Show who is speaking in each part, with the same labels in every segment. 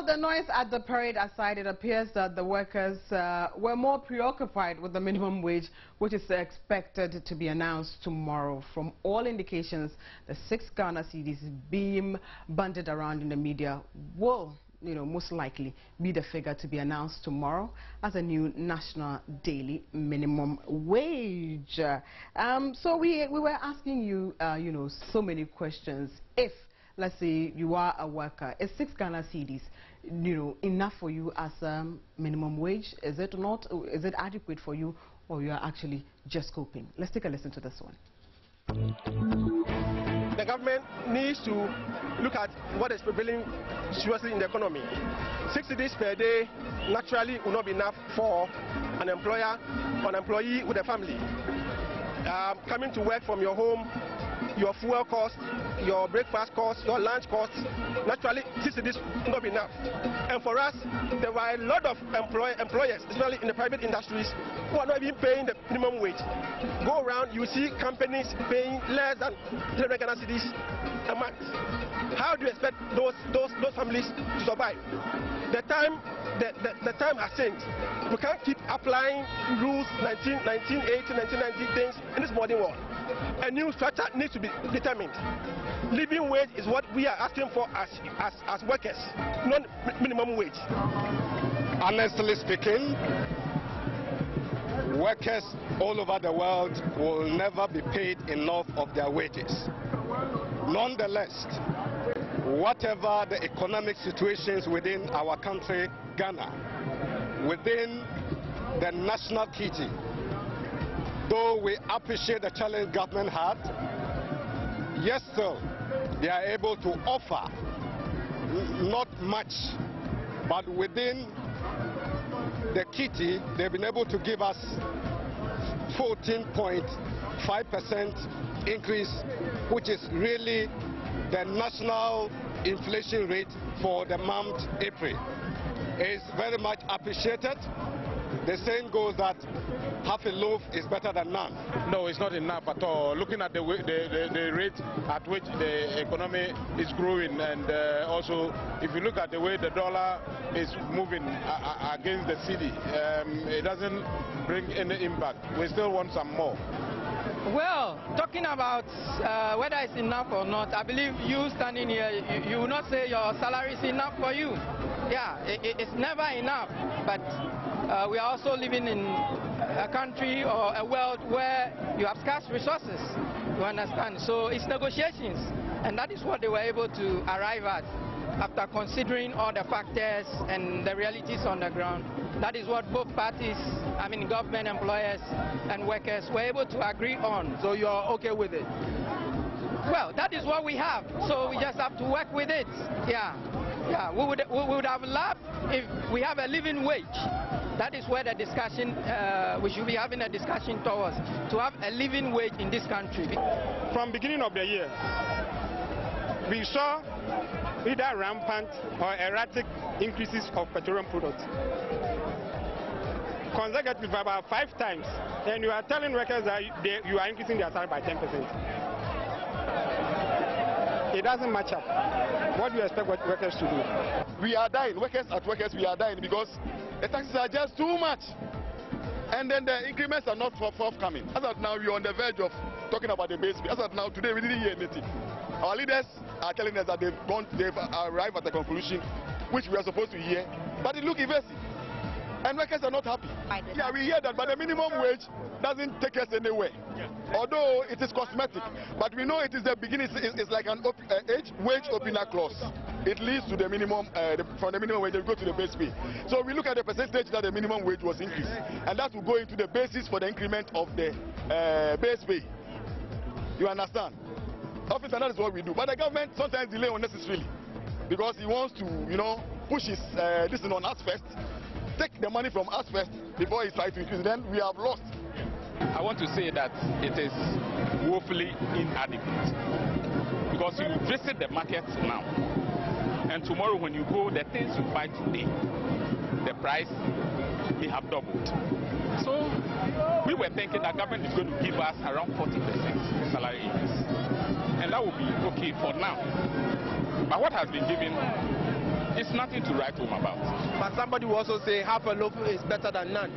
Speaker 1: Well, the noise at the parade aside, it appears that the workers were more preoccupied with the minimum wage, which is expected to be announced tomorrow. From all indications, the 6 Ghana cedis being bandied around in the media will, most likely be the figure to be announced tomorrow as a new national daily minimum wage. So we were asking you, so many questions. If, let's say, you are a worker, is 6 Ghana cedis, enough for you as a minimum wage? Is it not? Is it adequate for you, or you are actually just coping? Let's take a listen to this one.
Speaker 2: The government needs to look at what is prevailing seriously in the economy. 60 days per day naturally will not be enough for an employer or an employee with a family. Coming to work from your home, your fuel cost, your breakfast cost, your lunch cost, naturally 60 days will not be enough. And for us, there were a lot of employers, especially in the private industries, who are not even paying the minimum wage. Go around, you see companies paying less than 300 Ghana cedis a month. How do you expect those families to survive? The time has changed. We can't keep applying rules 1980, 1990 things in this modern world. A new structure needs to be determined. Living wage is what we are asking for as workers, not minimum wage.
Speaker 3: Honestly speaking, workers all over the world will never be paid enough of their wages. Nonetheless, whatever the economic situations within our country, Ghana, within the national kitty, though we appreciate the challenge government had, yes, still, they are able to offer not much, but within the kitty, they've been able to give us 14.5% increase, which is really the national inflation rate for the month April. It's very much appreciated. The saying goes that half a loaf is better than none.
Speaker 4: No, it's not enough at all. Looking at the rate at which the economy is growing, and also if you look at the way the dollar is moving against the cedi, it doesn't bring any impact. We still want some more.
Speaker 5: Well, talking about whether it's enough or not, I believe you standing here, you will not say your salary is enough for you. Yeah, it's never enough, but we are also living in a country or a world where you have scarce resources, you understand? So it's negotiations, and that is what they were able to arrive at after considering all the factors and the realities on the ground. That is what both parties, I mean government, employers and workers, were able to agree on.
Speaker 2: So you are okay with it?
Speaker 5: Well, that is what we have, so we just have to work with it. Yeah, we would have loved if we have a living wage. That is where the discussion, we should be having a discussion towards, to have a living wage in this country.
Speaker 6: From beginning of the year, we saw either rampant or erratic increases of petroleum products. Consecutively about 5 times, and you are telling workers that you are increasing their salary by 10%. It doesn't match up. What do you expect workers to do?
Speaker 7: We are dying. Workers, we are dying because the taxes are just too much. And then the increments are not forthcoming. As of now, we are on the verge of talking about the base pay. As of now, today, we didn't hear anything. Our leaders are telling us that they've arrived at a conclusion, which we are supposed to hear, but it looks evasive. And workers are not happy. Yeah, we hear that, but the minimum wage doesn't take us anywhere. Although it is cosmetic, but we know it is the beginning. It's like an wage opener clause. It leads to the minimum, from the minimum wage, we go to the base pay. So we look at the percentage that the minimum wage was increased, and that will go into the basis for the increment of the base pay. You understand? Officer, that is what we do. But the government sometimes delay unnecessarily because he wants to, push his this on us first, take the money from us first before he tries to increase. Then we have lost.
Speaker 8: I want to say that it is woefully inadequate because you visit the market now, and tomorrow when you go, the things you buy today, the price may have doubled. So we were thinking that government is going to give us around 40% salary increase, and that will be okay for now. But what has been given is It's nothing to write home about.
Speaker 2: But somebody will also say half a loaf is better than none.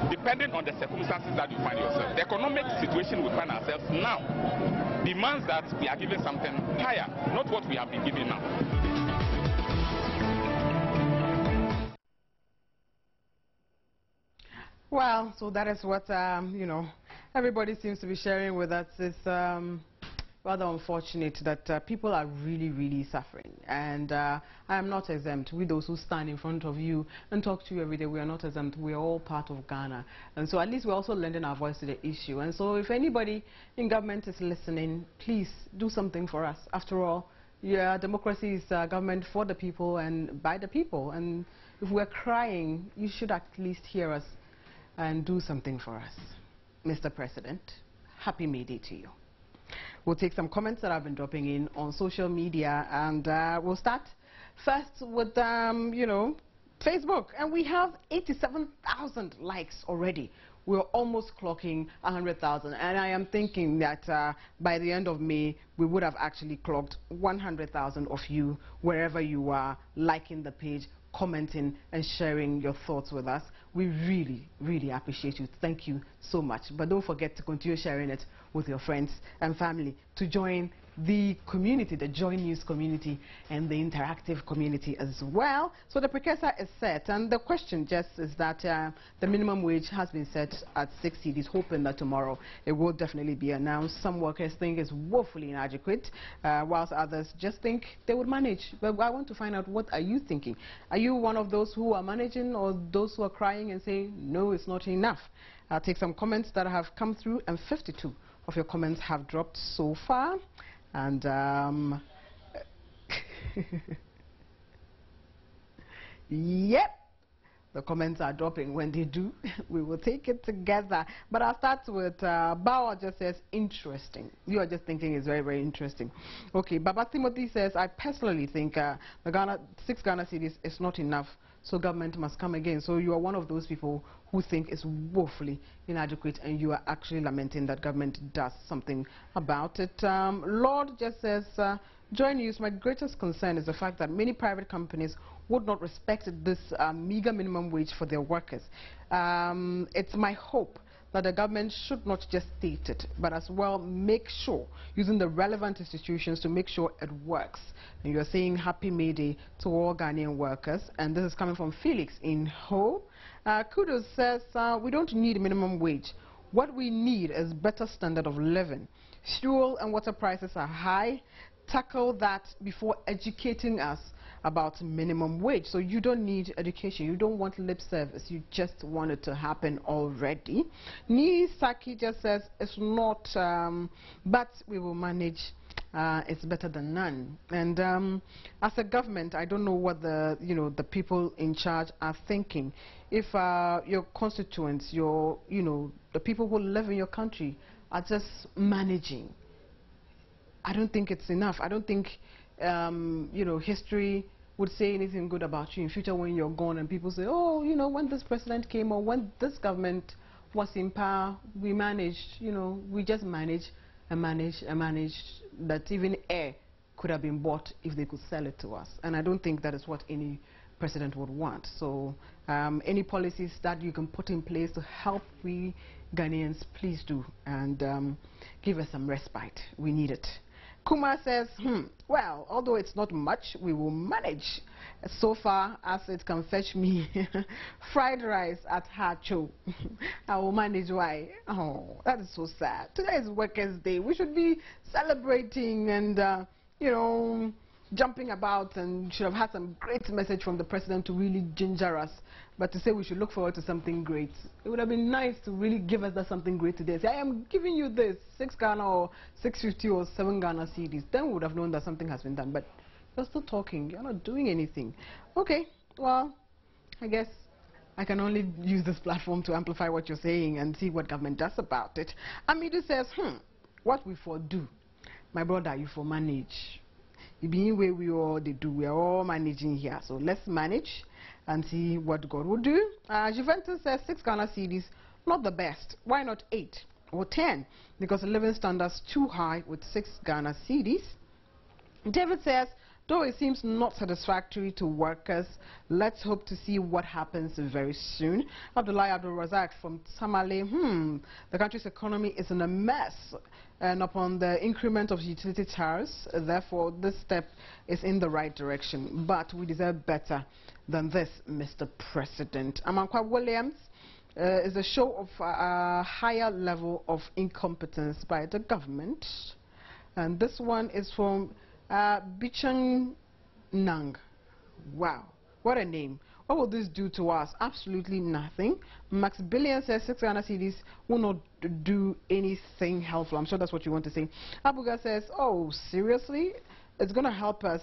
Speaker 8: Depending on the circumstances that you find yourself, the economic situation we find ourselves now demands that we are given something higher, not what we have been given now.
Speaker 1: Well, so that is what, you know, everybody seems to be sharing with us. It's rather unfortunate that people are really, really suffering. And I am not exempt. We, those who stand in front of you and talk to you every day, we are not exempt. We are all part of Ghana. And so at least we're also lending our voice to the issue. And so if anybody in government is listening, please do something for us. After all, yeah, democracy is government for the people and by the people. And if we're crying, you should at least hear us and do something for us. Mr. President, happy May Day to you. We'll take some comments that I've been dropping in on social media, and we'll start first with, you know, Facebook. And we have 87,000 likes already. We're almost clocking 100,000. And I am thinking that by the end of May, we would have actually clocked 100,000 of you, wherever you are, liking the page, commenting and sharing your thoughts with us. We really, really appreciate you. Thank you so much. But don't forget to continue sharing it with your friends and family to join the community, the Joy News community and the interactive community as well. So the precursor is set, and the question just is that the minimum wage has been set at 6 cedis, hoping that tomorrow it will definitely be announced. Some workers think it's woefully inadequate, whilst others just think they would manage. But I want to find out, what are you thinking? Are you one of those who are managing, or those who are crying and saying, no, it's not enough? I'll take some comments that have come through, and 52 of your comments have dropped so far. And yep, the comments are dropping. When they do, we will take it together. But I'll start with Bauer. Just says, interesting. You are just thinking it's very, very interesting. Okay, Baba Timothy says, I personally think the 6 Ghana cedis is not enough, so government must come again. So you are one of those people who think it's woefully inadequate, and you are actually lamenting that government does something about it. Lord just says, Joy News, my greatest concern is the fact that many private companies would not respect this meager minimum wage for their workers. It's my hope that the government should not just state it, but as well make sure, using the relevant institutions to make sure it works. And you're saying happy May Day to all Ghanaian workers, and this is coming from Felix in Ho. Kudos says, we don't need minimum wage. What we need is better standard of living. Fuel and water prices are high. Tackle that before educating us about minimum wage. So you don't need education, you don't want lip service, you just want it to happen already. Nisaki just says, it's not, but we will manage. It's better than none. And as a government, I don't know what the people in charge are thinking. If your constituents, the people who live in your country are just managing, I don't think it's enough. I don't think history would say anything good about you in future when you're gone, and people say, oh, when this president came, or when this government was in power, we managed, we just managed and managed and managed, that even air could have been bought if they could sell it to us. And I don't think that is what any president would want. So any policies that you can put in place to help we Ghanaians, please do, and give us some respite. We need it. Kumar says, well, although it's not much, we will manage so far as it can fetch me fried rice at Hacho. I will manage. Why? Oh, that is so sad. Today is Workers' Day. We should be celebrating and, jumping about, and should have had some great message from the president to really ginger us. But to say we should look forward to something great, it would have been nice to really give us that something great today. Say, I am giving you this 6 Ghana or 650 or 7 Ghana cedis. Then we would have known that something has been done. But you're still talking. You're not doing anything. Okay, well, I guess I can only use this platform to amplify what you're saying and see what government does about it. Amidu says, what we for do? My brother, you for manage. Being where we all they do, we are all managing here. So let's manage and see what God will do. Juventus says 6 Ghana cedis, not the best. Why not 8 or 10? Because the living standards too high with 6 Ghana cedis. David says Though it seems not satisfactory to workers, let's hope to see what happens very soon. Abdullah Abdul Razak from Tamale, the country's economy is in a mess. And upon the increment of utility tariffs, therefore, this step is in the right direction. But we deserve better than this, Mr. President. Amankwa Williams is a show of a higher level of incompetence by the government. And this one is from Bichang Nang. Wow, what a name. What will this do to us? Absolutely nothing. Max Billion says 6 Ghana cedis will not do anything helpful. I'm sure that's what you want to say. Abuga says, oh, seriously? It's going to help us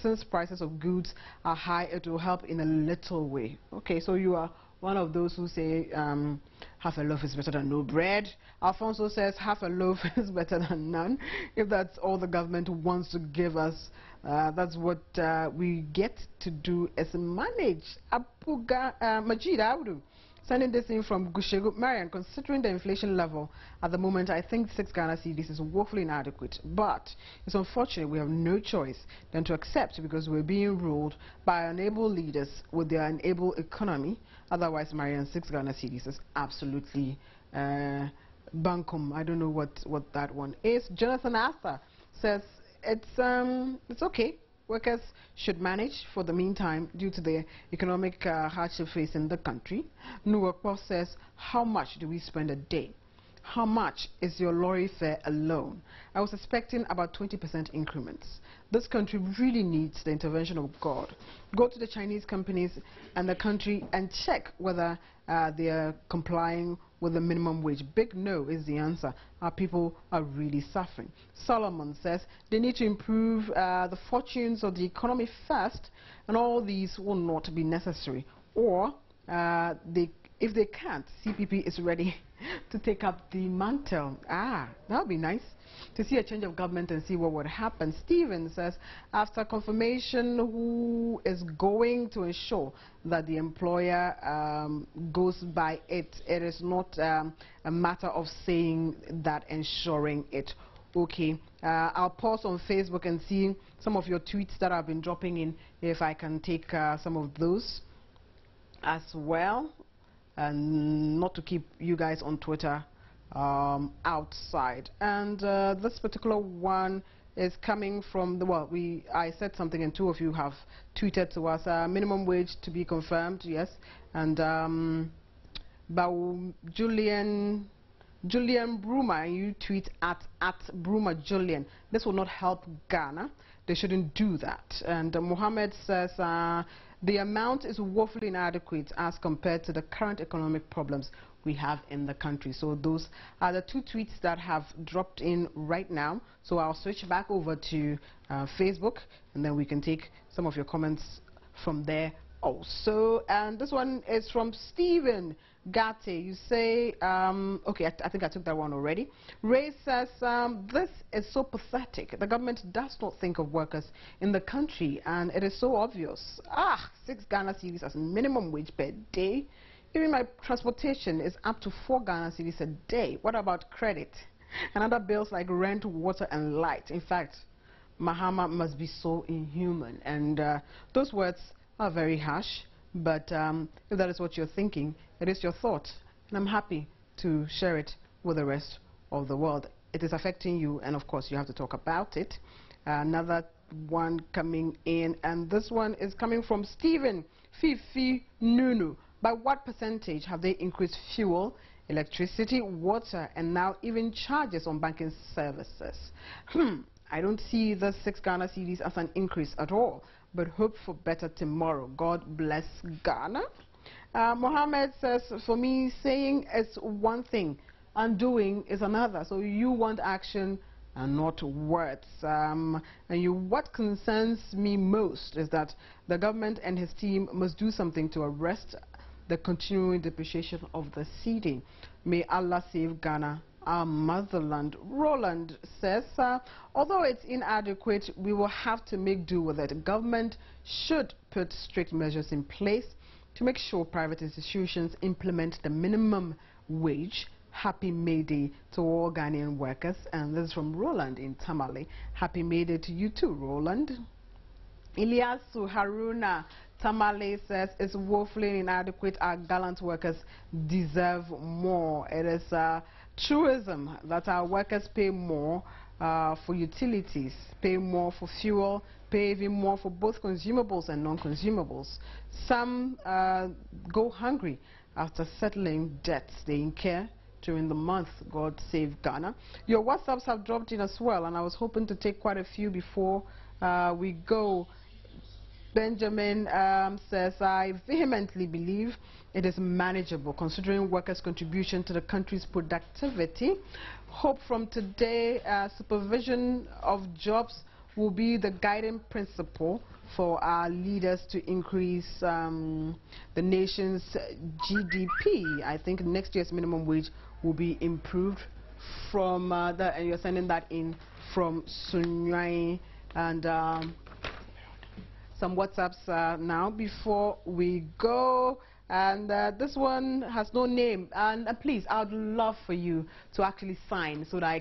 Speaker 1: since prices of goods are high. It will help in a little way. Okay, so you are one of those who say half a loaf is better than no bread. Alfonso says half a loaf is better than none. If that's all the government wants to give us, that's what we get to do is manage. Apuga Majid Audu sending this in from Gushegu. Marian, considering the inflation level at the moment, I think 6 Ghana cedis is woefully inadequate. But it's unfortunate we have no choice than to accept because we're being ruled by unable leaders with their unable economy. Otherwise, Marian, 6 Ghana cedis is absolutely bunkum. I don't know what that one is. Jonathan Arthur says it's okay. Workers should manage for the meantime due to the economic hardship facing the country. Nuwakwa says, how much do we spend a day? How much is your lorry fare alone? I was expecting about 20% increments. This country really needs the intervention of God. Go to the Chinese companies and the country and check whether they are complying with the minimum wage. Big no is the answer. Our people are really suffering. Solomon says they need to improve the fortunes of the economy first, and all these will not be necessary. Or if they can't, CPP is ready to take up the mantle. That would be nice to see a change of government and see what would happen. Stephen says, after confirmation, who is going to ensure that the employer goes by it? It is not a matter of saying that, ensuring it. Okay, I'll pause on Facebook and see some of your tweets that I've been dropping in, if I can take some of those as well, and not to keep you guys on Twitter outside. And this particular one is coming from the, well, I said something and 2 of you have tweeted to us, minimum wage to be confirmed, yes. And Julian Bruma, you tweet at Bruma Julian. This will not help Ghana. They shouldn't do that. And Mohammed says the amount is woefully inadequate as compared to the current economic problems we have in the country. So those are the 2 tweets that have dropped in right now. So I'll switch back over to Facebook, and then we can take some of your comments from there also. And this one is from Stephen Gate. You say, okay, I think I took that one already. Ray says, this is so pathetic. The government does not think of workers in the country, and it is so obvious. 6 Ghana cedis as minimum wage per day. Even my transportation is up to 4 Ghana cedis a day. What about credit and other bills like rent, water, and light? In fact, Mahama must be so inhuman. And those words are very harsh, but if that is what you're thinking, it is your thought, and I'm happy to share it with the rest of the world. It is affecting you, and of course you have to talk about it. Another one coming in, and this one is coming from Stephen Fifi Nunu. By what percentage have they increased fuel, electricity, water, and now even charges on banking services? I don't see the 6 Ghana cedis as an increase at all, but hope for better tomorrow. God bless Ghana. Mohammed says, for me, saying is one thing and doing is another. So you want action and not words. What concerns me most is that the government and his team must do something to arrest the continuing depreciation of the cedi. May Allah save Ghana, our motherland. Roland says, although it's inadequate, we will have to make do with it. Government should put strict measures in place to make sure private institutions implement the minimum wage. Happy May Day to all Ghanaian workers. And this is from Roland in Tamale. Happy May Day to you too, Roland. Ilyasu Haruna Tamale says it's woefully inadequate. Our gallant workers deserve more. It is truism that our workers pay more for utilities, pay more for fuel, pay even more for both consumables and non-consumables. Some go hungry after settling debts they incur during the month. God save Ghana. Your WhatsApps have dropped in as well, and I was hoping to take quite a few before we go. Benjamin says, I vehemently believe it is manageable considering workers' contribution to the country's productivity. Hope from today, supervision of jobs will be the guiding principle for our leaders to increase the nation's GDP. I think next year's minimum wage will be improved from and you're sending that in from Sunyai. And some WhatsApps now before we go. And this one has no name. And please, I would love for you to actually sign so that I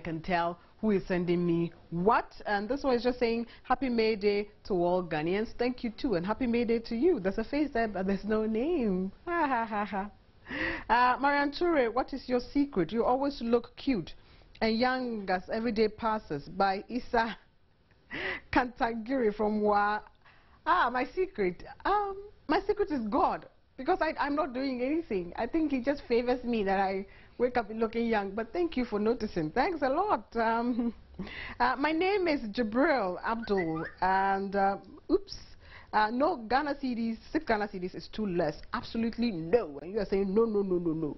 Speaker 1: can tell who is sending me what. And this one is just saying Happy May Day to all Ghanaians. Thank you too, and Happy May Day to you. There's a face there, but there's no name. Ha ha ha ha. Marian Ture, what is your secret? You always look cute and young as every day passes. By Isa Kantagiri from Wa. My secret. My secret is God, because I'm not doing anything. I think He just favors me that I wake up looking young. But thank you for noticing. Thanks a lot. My name is Jabril Abdul, and no Ghana cedis, 6 Ghana cedis is too less. Absolutely no. And you are saying no, no, no, no, no.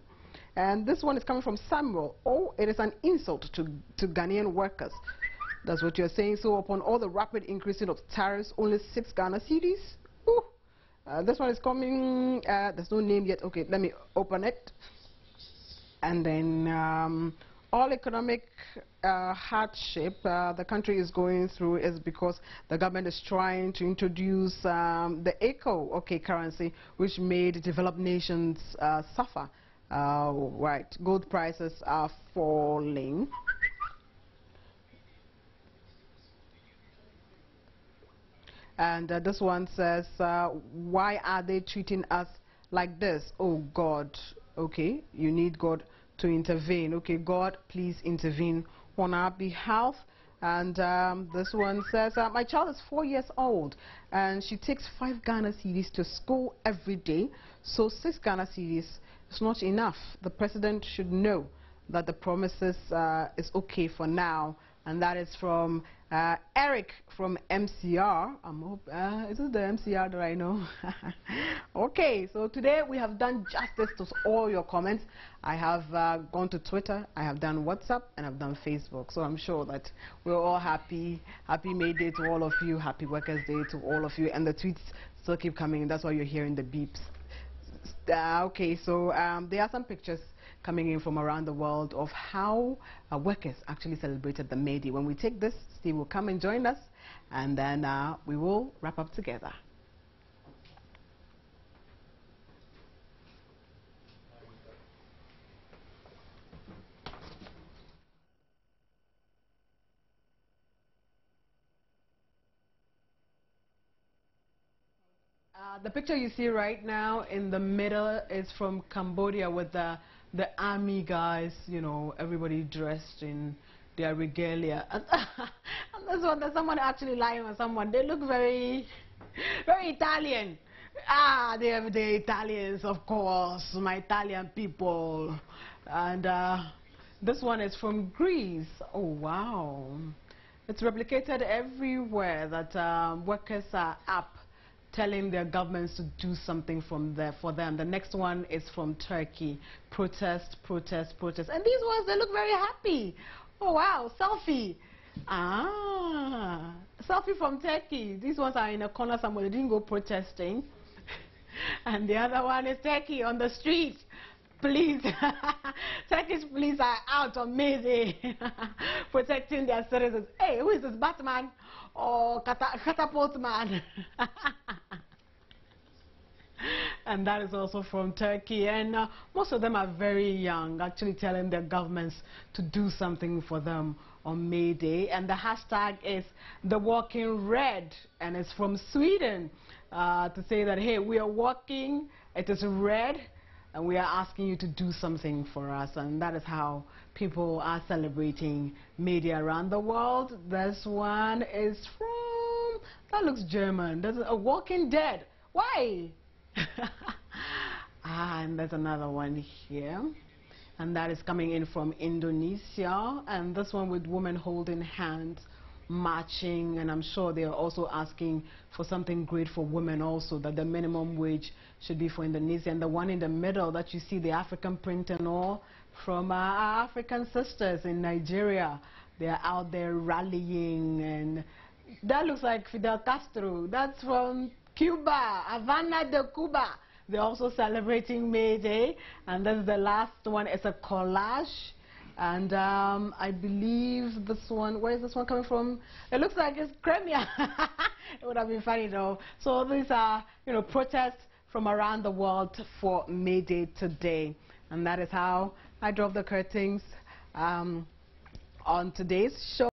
Speaker 1: And this one is coming from Samuel. Oh, it is an insult to Ghanaian workers. That's what you're saying. So upon all the rapid increasing of tariffs, only 6 Ghana cedis. This one is coming. There's no name yet. Okay, let me open it. And then all economic hardship the country is going through is because the government is trying to introduce the ECO currency, which made developed nations suffer. Right, gold prices are falling. And this one says, why are they treating us like this? Oh God. Okay, you need God to intervene. Okay, God, please intervene on our behalf. And this one says, my child is 4 years old and she takes 5 Ghana cedis to school every day. So 6 Ghana cedis is not enough. The president should know that the promises is okay for now. And that is from Eric from MCR. Is it the MCR that I know? Okay, so today we have done justice to all your comments. I have gone to Twitter, I have done WhatsApp, and I've done Facebook. So I'm sure that we're all happy. Happy May Day to all of you. Happy Workers' Day to all of you. And the tweets still keep coming. That's why you're hearing the beeps. Okay, so there are some pictures coming in from around the world of how workers actually celebrated the May Day. When we take this, Steve will come and join us, and then we will wrap up together. The picture you see right now in the middle is from Cambodia with the army guys, you know, everybody dressed in their regalia. And this one, there's someone actually lying on someone. They look very, very Italian. They're the Italians, of course, my Italian people. And this one is from Greece. Oh, wow. It's replicated everywhere that workers are up, telling their governments to do something for them. The next one is from Turkey. Protest, protest, protest. And these ones, they look very happy. Oh, wow, selfie. Selfie from Turkey. These ones are in a corner somewhere. They didn't go protesting. And the other one is Turkey on the street. Police, Turkish police are out on May Day protecting their citizens. Hey, who is this, Batman or Catapult Man? And that is also from Turkey. And most of them are very young, actually telling their governments to do something for them on May Day, and the hashtag is the Walking Red, and it's from Sweden to say that, hey, we are walking, it is red, and we are asking you to do something for us. And that is how people are celebrating May Day around the world. This one is from, that looks German, that's a Walking Dead. Why? And there's another one here, and that is coming in from Indonesia, and this one with women holding hands, marching, and I'm sure they are also asking for something great for women also, that the minimum wage should be for Indonesia. And the one in the middle that you see, the African print and all, from our African sisters in Nigeria. They are out there rallying, and that looks like Fidel Castro. That's from Cuba, Havana de Cuba. They're also celebrating May Day. And then the last one is a collage. And I believe this one, where is this one coming from? It looks like it's Crimea. It would have been funny though. So these are, you know, protests from around the world for May Day today. And that is how I drove the curtains on today's show.